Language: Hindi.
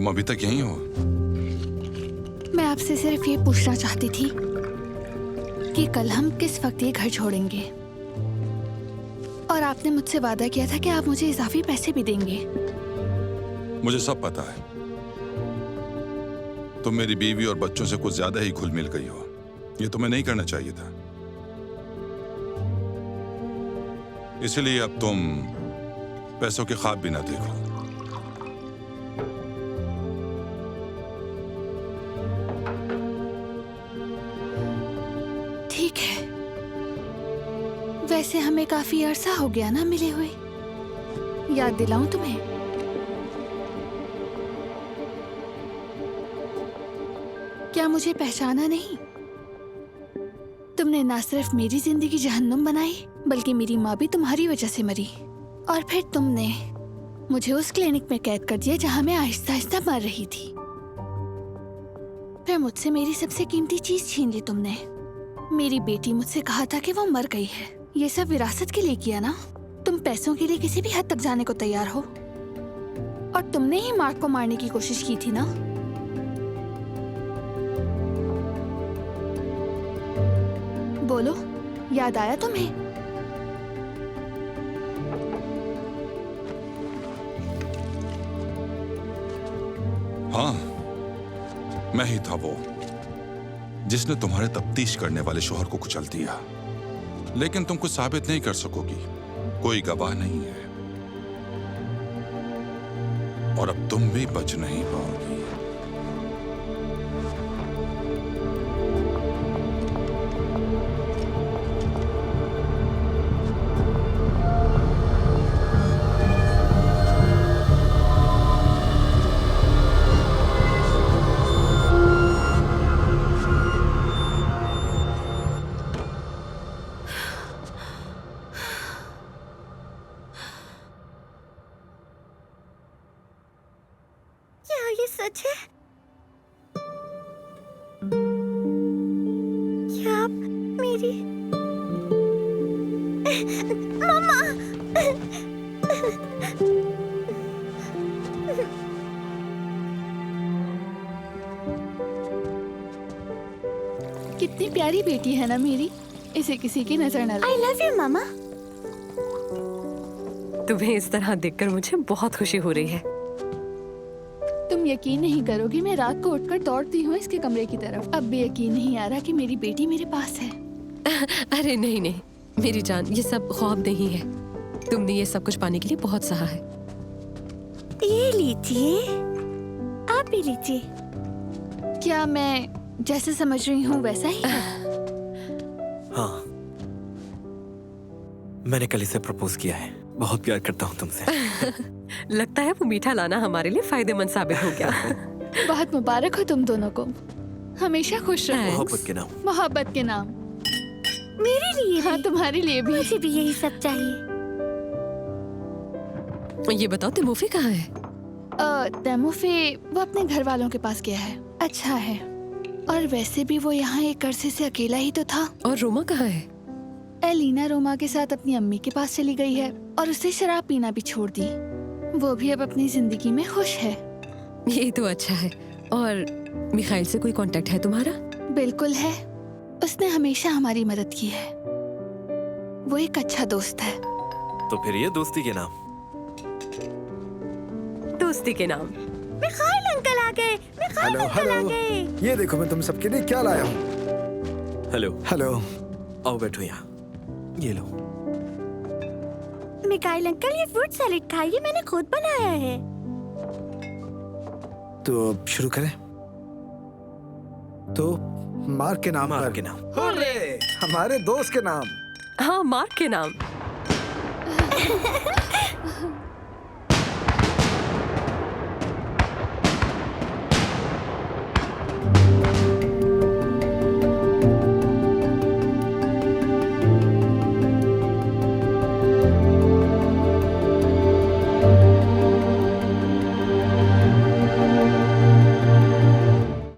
तुम अभी तक यहीं हो? मैं आपसे सिर्फ ये पूछना चाहती थी कि कल हम किस वक्त ये घर छोड़ेंगे। और आपने मुझसे वादा किया था कि आप मुझे इजाफी पैसे भी देंगे। मुझे सब पता है। तुम मेरी बीवी और बच्चों से कुछ ज्यादा ही घुल मिल गई हो। ये तुम्हें नहीं करना चाहिए था। इसलिए अब तुम पैसों के ख्वाब भी ना देखो। ठीक है। वैसे हमें काफी अरसा हो गया ना मिले हुए। याद दिलाऊं तुम्हें? क्या मुझे पहचाना नहीं? तुमने ना सिर्फ मेरी जिंदगी जहन्नुम बनाई, बल्कि मेरी माँ भी तुम्हारी वजह से मरी। और फिर तुमने मुझे उस क्लिनिक में कैद कर दिया जहाँ मैं आहिस्ता आहिस्ता मर रही थी। फिर मुझसे मेरी सबसे कीमती चीज छीन ली तुमने। मेरी बेटी मुझसे कहा था कि वो मर गई है। ये सब विरासत के लिए किया ना? तुम पैसों के लिए किसी भी हद तक जाने को तैयार हो। और तुमने ही मार्क को मारने की कोशिश की थी ना? बोलो, याद आया तुम्हें? हाँ, मैं ही था वो जिसने तुम्हारे तफ्तीश करने वाले शोहर को कुचल दिया। लेकिन तुम कुछ साबित नहीं कर सकोगी। कोई गवाह नहीं है और अब तुम भी बच नहीं पाओगी। ये सच है? क्या आप मेरी मम्मा? कितनी प्यारी बेटी है ना मेरी। इसे किसी की नजर न लगे। I love you, मामा। तुम्हें इस तरह देखकर मुझे बहुत खुशी हो रही है। तुम यकीन नहीं करोगी, मैं रात को उठकर दौड़ती हूँ इसके कमरे की तरफ। अब भी यकीन नहीं आ रहा कि मेरी बेटी मेरे पास है। अरे नहीं नहीं मेरी जान, ये सब ख्वाब नहीं है। तुमने ये सब कुछ पाने के लिए बहुत सहा है। ये लीजिए, आप भी लीजिए। क्या मैं जैसे समझ रही हूँ वैसा ही है? हाँ, मैंने कल इसे प्रपोज किया है। बहुत प्यार करता हूँ तुमसे। लगता है वो मीठा लाना हमारे लिए फायदेमंद साबित हो गया। बहुत मुबारक हो तुम दोनों को। हमेशा खुश रहो। मोहब्बत के नाम। मोहब्बत के नाम। मेरे लिए हाँ, तुम्हारे लिए भी। मुझे भी यही सब चाहिए। ये बताओ तिमोफी कहाँ है? तैमूफे वो अपने घर वालों के पास गया है। अच्छा है। और वैसे भी वो यहाँ एक अरसे से अकेला ही तो था। और रोमा कहाँ है? एलिना रोमा के साथ अपनी अम्मी के पास चली गई है और उसे शराब पीना भी छोड़ दी। वो भी अब अपनी जिंदगी में खुश है। ये तो अच्छा है। और मिखाइल से कोई कांटेक्ट है तुम्हारा? बिल्कुल है। उसने हमेशा हमारी मदद की है। वो एक अच्छा दोस्त है। तो फिर ये दोस्ती के नाम। दोस्ती के नाम। मिखाइल अंकल आ गए। मिखाइल अंकल आ गए। ये देखो मैं तुम सबके लिए क्या लाया हूँ। हेलो। हेलो। आओ बैठो यहाँ। ये लो। मिखाइल अंकल, ये फ्रूट सैलेड खाइए, मैंने खुद बनाया है। तो अब शुरू करें। तो मार्क के नाम मार्क पर। के नाम। हमारे दोस्त के नाम। हाँ, मार्क के नाम।